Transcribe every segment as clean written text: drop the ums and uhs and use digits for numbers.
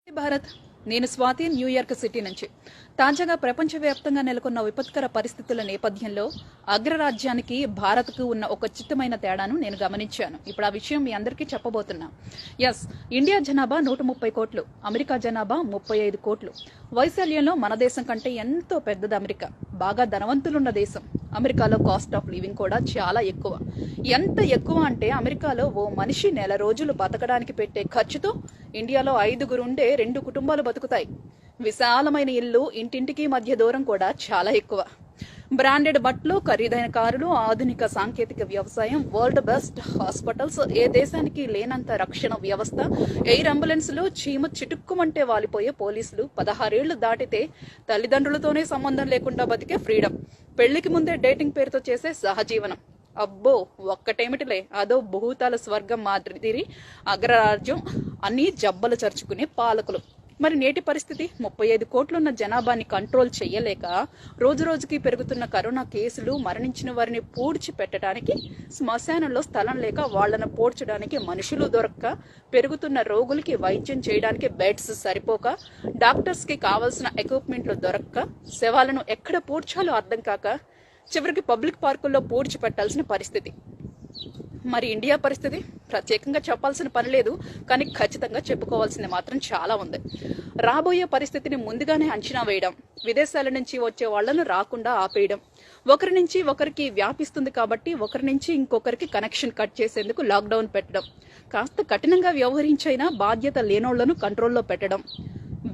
భారత్, నేను Swathi, New York city నుంచి. తాజాగా ప్రపంచవ్యాప్తంగా నెలకొన్న విపత్కర పరిస్థితుల నేపథ్యంలో అగ్రరాజ్యానికి భారత్కు ఉన్న ఒక చిత్తమైన తేడాను నేను గమనించాను. ఇప్పుడు ఆ విషయం మీ అందరికీ చెప్పబోతున్నా. ఇండియా జనాభా 130 కోట్లు, అమెరికా జనాభా 35 కోట్లు. వైశాల్యంలో మన దేశం కంటే ఎంతో పెద్దది అమెరికా. బాగా ధనవంతులున్న దేశం. అమెరికాలో కాస్ట్ ఆఫ్ లివింగ్ కూడా చాలా ఎక్కువ. ఎంత ఎక్కువ అంటే అమెరికాలో ఓ మనిషి నెల రోజులు బతకడానికి పెట్టే ఖర్చుతో ఇండియాలో 5 ఉండే 2 కుటుంబాలు బతుకుతాయి. విశాలమైన ఇల్లు, ఇంటింటికి మధ్య దూరం కూడా చాలా ఎక్కువ. బ్రాండెడ్ బట్టలు, ఖరీదైన కారులు, ఆధునిక సాంకేతిక వ్యవసాయం, వరల్డ్ బెస్ట్ హాస్పిటల్స్, ఏ దేశానికి లేనంత రక్షణ వ్యవస్థ, ఎయిర్ అంబులెన్స్లు, చీమ చిటుక్కుమంటే వాలిపోయే పోలీసులు, 16 ఏళ్లు దాటితే తల్లిదండ్రులతోనే సంబంధం లేకుండా బతికే ఫ్రీడమ్, పెళ్లికి ముందే డేటింగ్ పేరుతో చేసే సహజీవనం. అబ్బో, ఒక్కటేమిటిలే, అదో భూతాల స్వర్గం మాదిరి అగ్రరాజ్యం, అన్ని జబ్బలు చరుచుకునే పాలకులు. మరి నేటి పరిస్థితి? 35 కోట్లున్న జనాభాని కంట్రోల్ చెయ్యలేక రోజు రోజుకి పెరుగుతున్న కరోనా కేసులు, మరణించిన వారిని పూడ్చి పెట్టడానికి శ్మశానంలో స్థలం లేక వాళ్లను పోడ్చడానికి మనుషులు దొరక్క, పెరుగుతున్న రోగులకి వైద్యం చేయడానికి బెడ్స్ సరిపోక, డాక్టర్స్ కి కావాల్సిన ఎక్విప్మెంట్లు దొరక్క, శవాలను ఎక్కడ పూడ్చాలో అర్థం కాక చివరికి పబ్లిక్ పార్కుల్లో పూడ్చి పెట్టాల్సిన పరిస్థితి. మరి ఇండియా పరిస్థితి ప్రత్యేకంగా చెప్పాల్సిన పని లేదు, కానీ ఖచ్చితంగా చెప్పుకోవాల్సింది మాత్రం చాలా ఉంది. రాబోయే పరిస్థితిని ముందుగానే అంచనా వేయడం, విదేశాల నుంచి వచ్చే వాళ్లను రాకుండా ఆపేయడం, ఒకరి నుంచి ఒకరికి వ్యాపిస్తుంది కాబట్టి ఒకరి నుంచి ఇంకొకరికి కనెక్షన్ కట్ చేసేందుకు లాక్డౌన్ పెట్టడం, కాస్త కఠినంగా వ్యవహరించైనా బాధ్యత లేనోళ్లను కంట్రోల్లో పెట్టడం,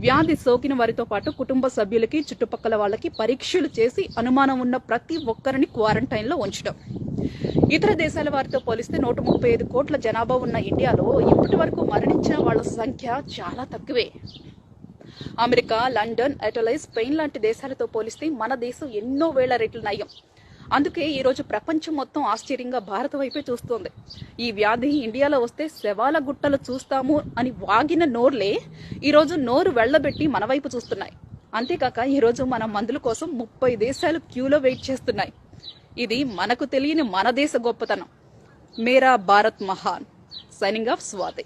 వ్యాధి సోకిన వారితో పాటు కుటుంబ సభ్యులకి, చుట్టుపక్కల వాళ్ళకి పరీక్షలు చేసి అనుమానం ఉన్న ప్రతి ఒక్కరిని క్వారంటైన్లో ఉంచడం. ఇతర దేశాల వారితో పోలిస్తే 135 కోట్ల జనాభా ఉన్న ఇండియాలో ఇప్పటి వరకు మరణించిన వాళ్ళ సంఖ్య చాలా తక్కువే. అమెరికా, లండన్, ఇటలీ, స్పెయిన్ లాంటి దేశాలతో పోలిస్తే మన దేశం ఎన్నో వేల రెట్లు నయం. అందుకే ఈరోజు ప్రపంచం మొత్తం ఆశ్చర్యంగా భారత వైపే చూస్తోంది. ఈ వ్యాధి ఇండియాలో వస్తే శవాల గుట్టలు చూస్తాము అని వాగిన నోర్లే ఈరోజు నోరు వెళ్లబెట్టి మన వైపు చూస్తున్నాయి. అంతేకాక ఈరోజు మన మందుల కోసం 30 దేశాలు క్యూలో వెయిట్ చేస్తున్నాయి. ఇది మనకు తెలియని మన దేశ గొప్పతనం. మేరా భారత్ మహాన్. Signing off, Swathi.